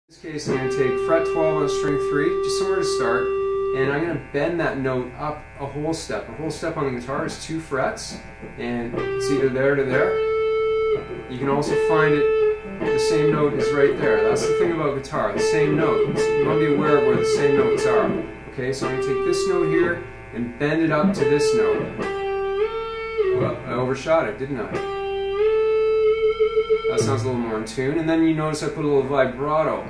In this case, I'm going to take fret 12 on string 3, just somewhere to start, and I'm going to bend that note up a whole step. A whole step on the guitar is 2 frets, and it's either there to there. You can also find it, the same note is right there. That's the thing about guitar, the same note. You want to be aware of where the same notes are. Okay, so I'm going to take this note here and bend it up to this note. Well, I overshot it, didn't I? That sounds a little more in tune. And then you notice I put a little vibrato.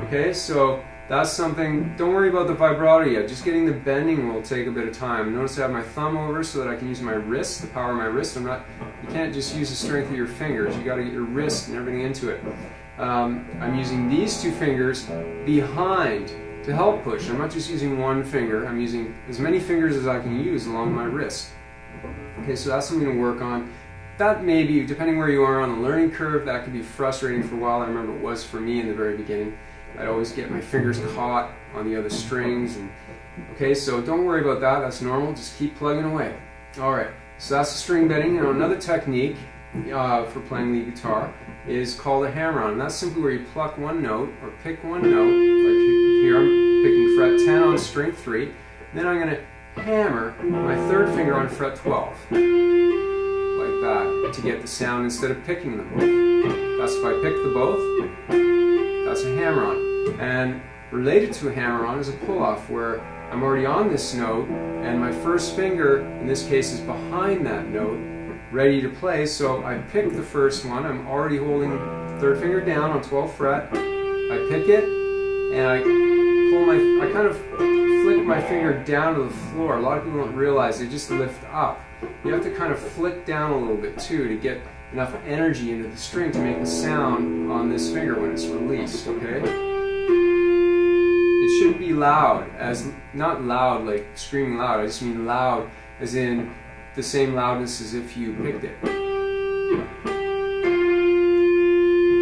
Okay, so that's something, don't worry about the vibrato yet. Just getting the bending will take a bit of time. Notice I have my thumb over so that I can use my wrist, the power of my wrist. You can't just use the strength of your fingers. You got to get your wrist and everything into it. I'm using these 2 fingers behind to help push. I'm not just using one finger. I'm using as many fingers as I can use along my wrist. Okay, so that's something to work on. That may be, depending where you are on the learning curve, that could be frustrating for a while. I remember it was for me in the very beginning. I'd always get my fingers caught on the other strings. Okay, so don't worry about that. That's normal. Just keep plugging away. Alright, so that's the string bending. Now another technique for playing lead guitar is called a hammer-on. And that's simply where you pluck one note or pick one note. Like here I'm picking fret 10 on string 3. Then I'm going to hammer my 3rd finger on fret 12. Like that, to get the sound instead of picking them both. That's if I pick the both. That's a hammer-on. And related to a hammer-on is a pull-off, where I'm already on this note and my 1st finger, in this case, is behind that note, ready to play. So I pick the 1st one, I'm already holding 3rd finger down on 12th fret, I pick it, and I kind of flick my finger down to the floor. A lot of people don't realize they just lift up. You have to kind of flick down a little bit too to get enough energy into the string to make the sound on this finger when it's released, okay? It shouldn't be loud, not loud like screaming loud, I just mean loud as in the same loudness as if you picked it.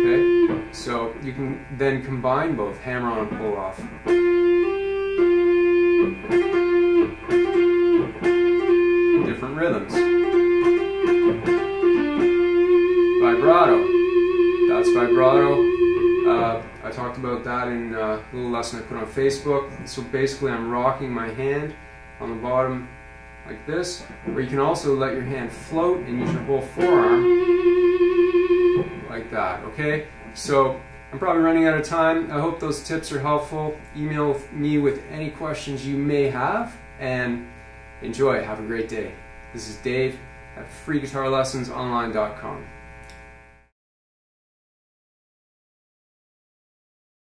Okay? So you can then combine both hammer-on and pull-off. Different rhythms. Vibrato. That's vibrato. I talked about that in a little lesson I put on Facebook. So basically I'm rocking my hand on the bottom like this, or you can also let your hand float and use your whole forearm like that, okay? So I'm probably running out of time. I hope those tips are helpful. Email me with any questions you may have, and enjoy. Have a great day. This is Dave at freeguitarlessonsonline.com.